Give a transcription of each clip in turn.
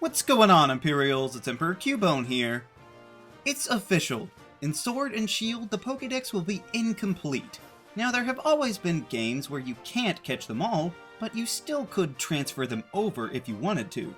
What's going on, Imperials? It's Emperor Cubone here. It's official. In Sword and Shield, the Pokédex will be incomplete. Now, there have always been games where you can't catch them all, but you still could transfer them over if you wanted to.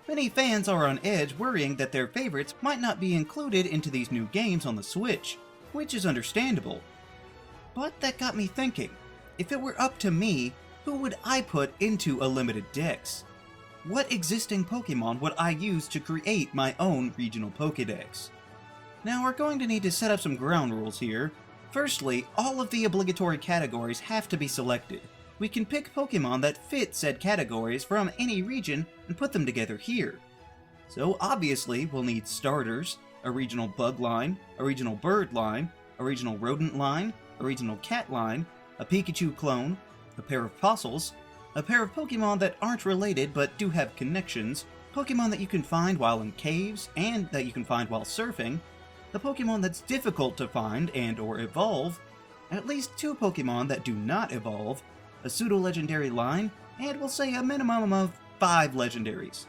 Many fans are on edge worrying that their favorites might not be included into these new games on the Switch, which is understandable. But that got me thinking, if it were up to me, who would I put into a limited dex? What existing Pokemon would I use to create my own regional Pokédex? Now we're going to need to set up some ground rules here. Firstly, all of the obligatory categories have to be selected. We can pick Pokemon that fit said categories from any region and put them together here. So obviously we'll need starters, a regional bug line, a regional bird line, a regional rodent line, a regional cat line, a Pikachu clone, a pair of fossils, a pair of Pokemon that aren't related but do have connections, Pokemon that you can find while in caves and that you can find while surfing, the Pokemon that's difficult to find and or evolve, at least 2 Pokemon that do not evolve, a pseudo-legendary line, and we'll say a minimum of 5 legendaries.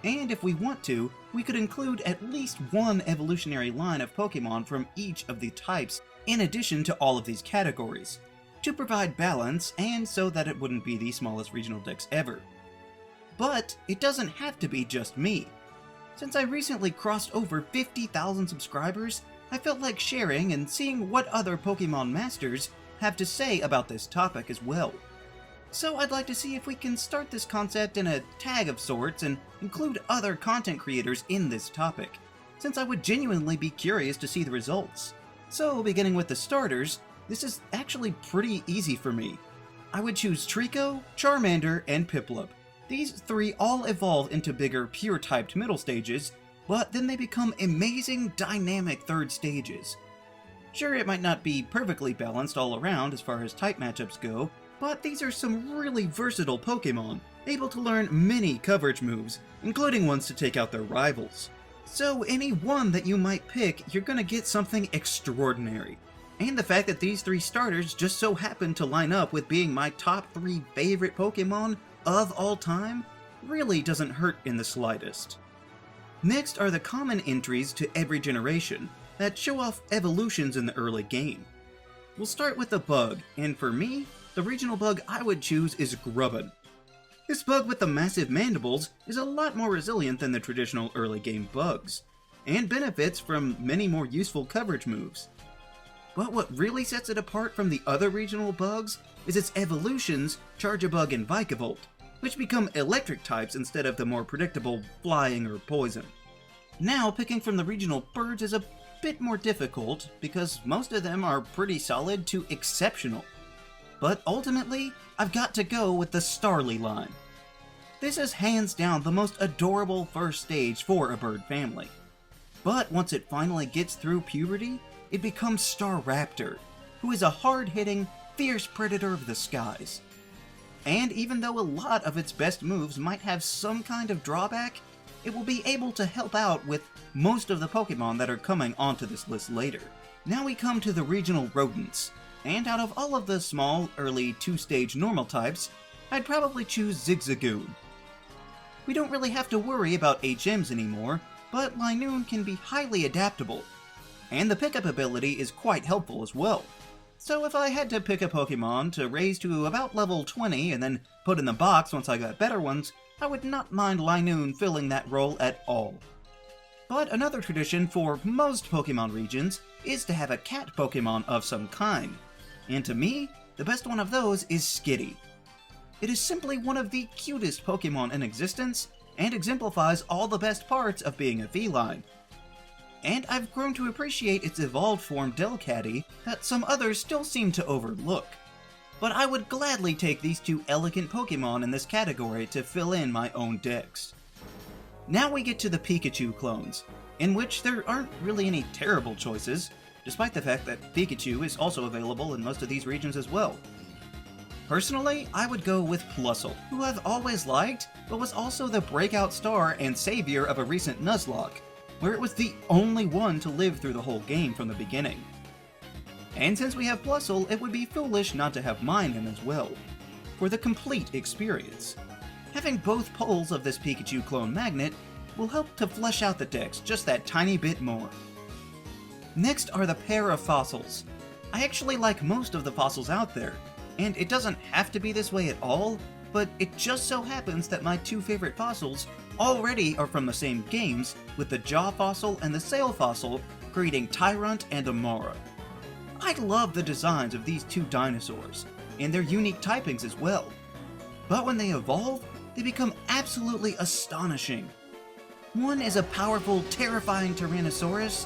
And if we want to, we could include at least 1 evolutionary line of Pokemon from each of the types in addition to all of these categories, to provide balance and so that it wouldn't be the smallest regional dex ever. But it doesn't have to be just me. Since I recently crossed over 50,000 subscribers, I felt like sharing and seeing what other Pokemon masters have to say about this topic as well. So I'd like to see if we can start this concept in a tag of sorts and include other content creators in this topic, since I would genuinely be curious to see the results. So beginning with the starters, this is actually pretty easy for me. I would choose Trico, Charmander, and Piplup. These 3 all evolve into bigger pure-typed middle stages, but then they become amazing dynamic third stages. Sure, it might not be perfectly balanced all around as far as type matchups go, but these are some really versatile Pokemon, able to learn many coverage moves, including ones to take out their rivals. So any one that you might pick, you're gonna get something extraordinary. And the fact that these 3 starters just so happen to line up with being my top 3 favorite Pokemon of all time really doesn't hurt in the slightest. Next are the common entries to every generation that show off evolutions in the early game. We'll start with the bug, and for me, the regional bug I would choose is Grubbin. This bug with the massive mandibles is a lot more resilient than the traditional early game bugs, and benefits from many more useful coverage moves. But what really sets it apart from the other regional bugs is its evolutions, Charjabug and Vikavolt, which become electric types instead of the more predictable flying or poison. Now, picking from the regional birds is a bit more difficult because most of them are pretty solid to exceptional. But ultimately, I've got to go with the Starly line. This is hands down the most adorable first stage for a bird family. But once it finally gets through puberty, it becomes Staraptor, who is a hard-hitting, fierce predator of the skies. And even though a lot of its best moves might have some kind of drawback, it will be able to help out with most of the Pokemon that are coming onto this list later. Now we come to the regional rodents, and out of all of the small, early 2-stage normal types, I'd probably choose Zigzagoon. We don't really have to worry about HMs anymore, but Linoone can be highly adaptable, and the pickup ability is quite helpful as well. So if I had to pick a Pokemon to raise to about level 20 and then put in the box once I got better ones, I would not mind Linoone filling that role at all. But another tradition for most Pokemon regions is to have a cat Pokemon of some kind, and to me, the best one of those is Skitty. It is simply one of the cutest Pokemon in existence, and exemplifies all the best parts of being a feline. And I've grown to appreciate its evolved form Delcatty that some others still seem to overlook. But I would gladly take these 2 elegant Pokemon in this category to fill in my own dex. Now we get to the Pikachu clones, in which there aren't really any terrible choices, despite the fact that Pikachu is also available in most of these regions as well. Personally, I would go with Plusle, who I've always liked, but was also the breakout star and savior of a recent Nuzlocke, where it was the only one to live through the whole game from the beginning. And since we have Plusle, it would be foolish not to have Minun as well, for the complete experience. Having both poles of this Pikachu clone magnet will help to flesh out the dex just that tiny bit more. Next are the pair of fossils. I actually like most of the fossils out there, and it doesn't have to be this way at all, but it just so happens that my two favorite fossils already are from the same games, with the Jaw fossil and the Sail fossil creating Tyrant and Amara. I love the designs of these two dinosaurs, and their unique typings as well. But when they evolve, they become absolutely astonishing. One is a powerful, terrifying Tyrannosaurus,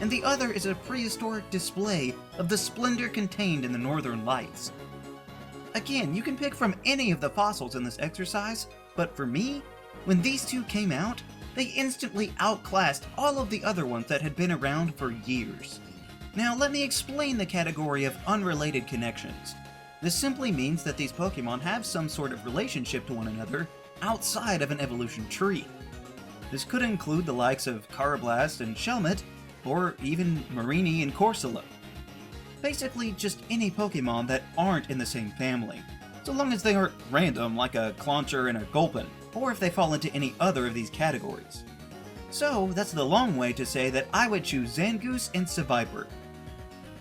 and the other is a prehistoric display of the splendor contained in the Northern Lights. Again, you can pick from any of the fossils in this exercise, but for me, when these two came out, they instantly outclassed all of the other ones that had been around for years. Now let me explain the category of unrelated connections. This simply means that these Pokemon have some sort of relationship to one another outside of an evolution tree. This could include the likes of Carablast and Shelmet, or even Marini and Corsola. Basically just any Pokemon that aren't in the same family, so long as they aren't random like a Clauncher and a Gulpin, or if they fall into any other of these categories. So that's the long way to say that I would choose Zangoose and Seviper.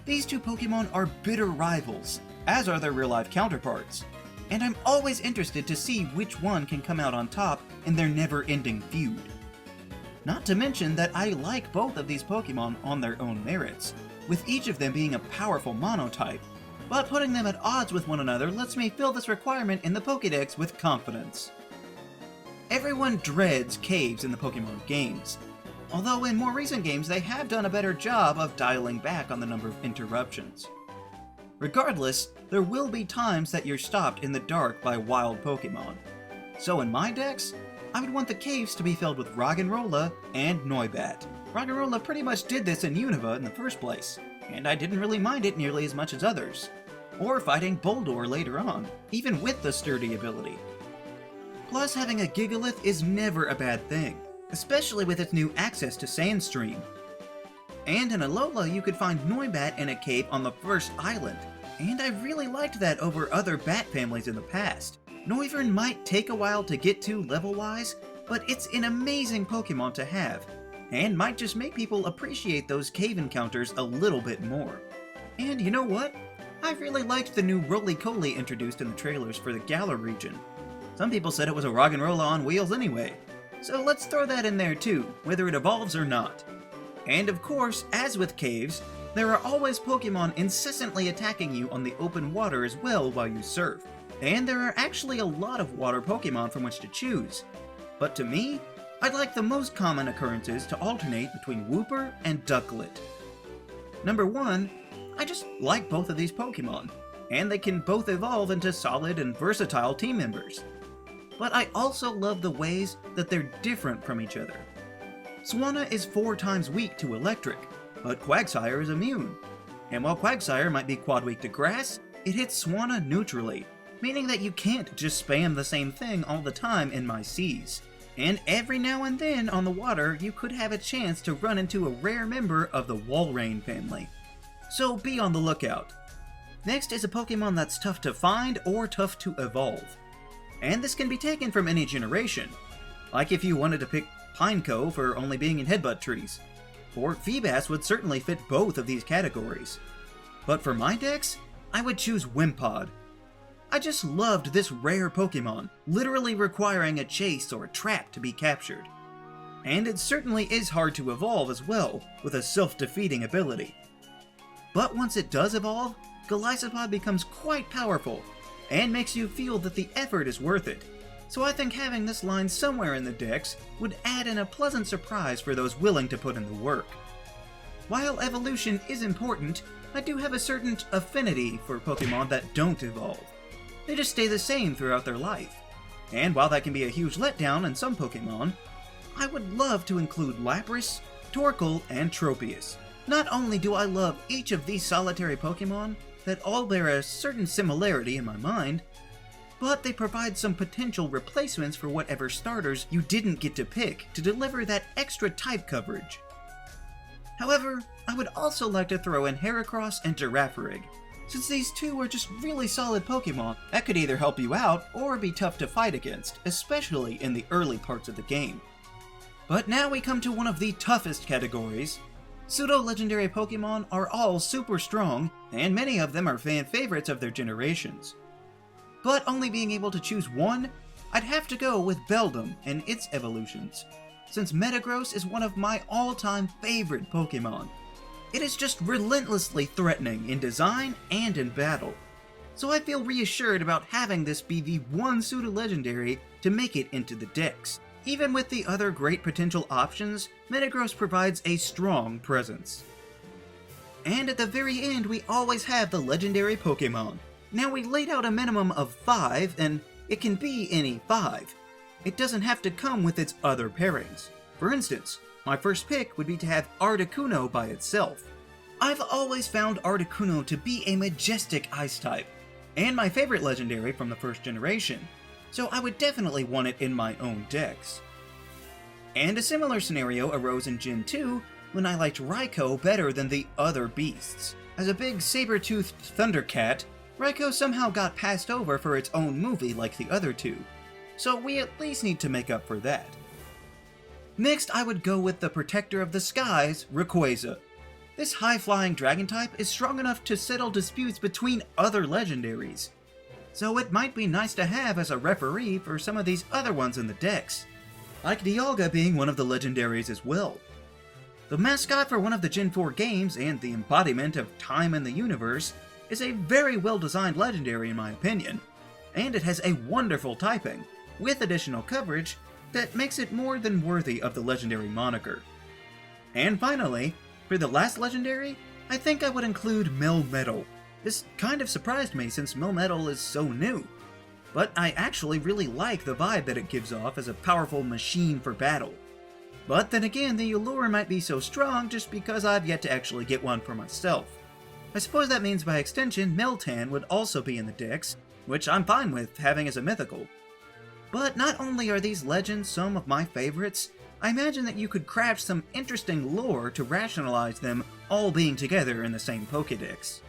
These two Pokemon are bitter rivals, as are their real-life counterparts, and I'm always interested to see which one can come out on top in their never-ending feud. Not to mention that I like both of these Pokemon on their own merits, with each of them being a powerful monotype, but putting them at odds with one another lets me fill this requirement in the Pokédex with confidence. Everyone dreads caves in the Pokemon games, although in more recent games they have done a better job of dialing back on the number of interruptions. Regardless, there will be times that you're stopped in the dark by wild Pokemon. So in my decks, I would want the caves to be filled with Roggenrola and Noibat. Roggenrola pretty much did this in Unova in the first place, and I didn't really mind it nearly as much as others. Or fighting Boldore later on, even with the sturdy ability. Plus, having a Gigalith is never a bad thing, especially with its new access to Sandstream. And in Alola, you could find Noibat in a cave on the first island, and I really liked that over other bat families in the past. Noivern might take a while to get to level-wise, but it's an amazing Pokemon to have, and might just make people appreciate those cave encounters a little bit more. And you know what? I really liked the new Roly-Coly introduced in the trailers for the Galar region. Some people said it was a Roggenrola on wheels anyway, so let's throw that in there too, whether it evolves or not. And of course, as with caves, there are always Pokemon incessantly attacking you on the open water as well while you surf. And there are actually a lot of water Pokemon from which to choose. But to me, I'd like the most common occurrences to alternate between Wooper and Ducklet. Number 1, I just like both of these Pokemon, and they can both evolve into solid and versatile team members. But I also love the ways that they're different from each other. Swanna is 4 times weak to electric, but Quagsire is immune. And while Quagsire might be quad weak to grass, it hits Swanna neutrally, meaning that you can't just spam the same thing all the time in my seas. And every now and then on the water, you could have a chance to run into a rare member of the Walrein family. So be on the lookout. Next is a Pokemon that's tough to find or tough to evolve. And this can be taken from any generation, like if you wanted to pick Pineco for only being in headbutt trees, or Feebas would certainly fit both of these categories. But for my decks, I would choose Wimpod. I just loved this rare Pokemon, literally requiring a chase or a trap to be captured. And it certainly is hard to evolve as well, with a self-defeating ability. But once it does evolve, Golisopod becomes quite powerful, and makes you feel that the effort is worth it. So I think having this line somewhere in the decks would add in a pleasant surprise for those willing to put in the work. While evolution is important, I do have a certain affinity for Pokemon that don't evolve. They just stay the same throughout their life. And while that can be a huge letdown in some Pokemon, I would love to include Lapras, Torkoal, and Tropius. Not only do I love each of these solitary Pokemon, that all bear a certain similarity in my mind, but they provide some potential replacements for whatever starters you didn't get to pick to deliver that extra type coverage. However, I would also like to throw in Heracross and Girafarig, since these two are just really solid Pokemon that could either help you out or be tough to fight against, especially in the early parts of the game. But now we come to one of the toughest categories. Pseudo-legendary Pokemon are all super strong, and many of them are fan favorites of their generations. But only being able to choose one, I'd have to go with Beldum and its evolutions, since Metagross is one of my all-time favorite Pokemon. It is just relentlessly threatening in design and in battle, so I feel reassured about having this be the one pseudo-legendary to make it into the Dex. Even with the other great potential options, Metagross provides a strong presence. And at the very end, we always have the legendary Pokemon. Now we laid out a minimum of 5, and it can be any 5. It doesn't have to come with its other pairings. For instance, my first pick would be to have Articuno by itself. I've always found Articuno to be a majestic ice type, and my favorite legendary from the first generation, so I would definitely want it in my own Dex. And a similar scenario arose in Gen 2 when I liked Raikou better than the other beasts. As a big saber-toothed Thundercat, Raikou somehow got passed over for its own movie like the other two, so we at least need to make up for that. Next, I would go with the Protector of the Skies, Rayquaza. This high-flying dragon type is strong enough to settle disputes between other legendaries, so it might be nice to have as a referee for some of these other ones in the Dex, like Dialga being one of the legendaries as well. The mascot for one of the Gen 4 games and the embodiment of time in the universe is a very well-designed legendary in my opinion, and it has a wonderful typing, with additional coverage, that makes it more than worthy of the legendary moniker. And finally, for the last legendary, I think I would include Melmetal. This kind of surprised me since Melmetal is so new, but I actually really like the vibe that it gives off as a powerful machine for battle. But then again, the allure might be so strong just because I've yet to actually get one for myself. I suppose that means by extension, Meltan would also be in the Dex, which I'm fine with having as a mythical. But not only are these legends some of my favorites, I imagine that you could craft some interesting lore to rationalize them all being together in the same Pokédex.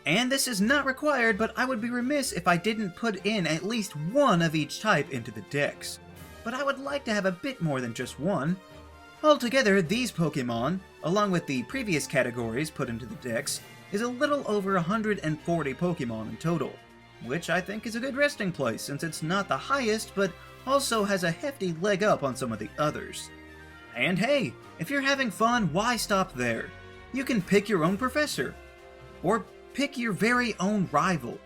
And this is not required, but I would be remiss if I didn't put in at least one of each type into the Dex. But I would like to have a bit more than just one. Altogether, these Pokémon, along with the previous categories put into the Dex, is a little over 140 Pokémon in total, which I think is a good resting place since it's not the highest, but also has a hefty leg up on some of the others. And hey, if you're having fun, why stop there? You can pick your own professor, or pick your very own rival.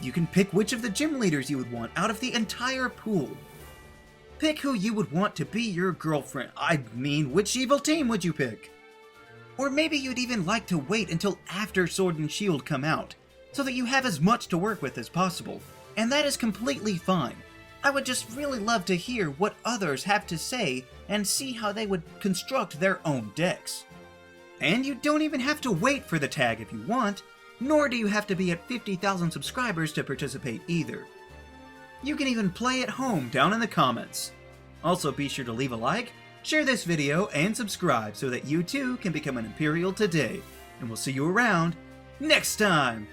You can pick which of the gym leaders you would want out of the entire pool. Pick who you would want to be your girlfriend. I mean, which evil team would you pick? Or maybe you'd even like to wait until after Sword and Shield come out, so that you have as much to work with as possible. And that is completely fine. I would just really love to hear what others have to say and see how they would construct their own decks. And you don't even have to wait for the tag if you want, nor do you have to be at 50,000 subscribers to participate either. You can even play at home down in the comments. Also be sure to leave a like, share this video, and subscribe so that you too can become an Imperial today. And we'll see you around next time!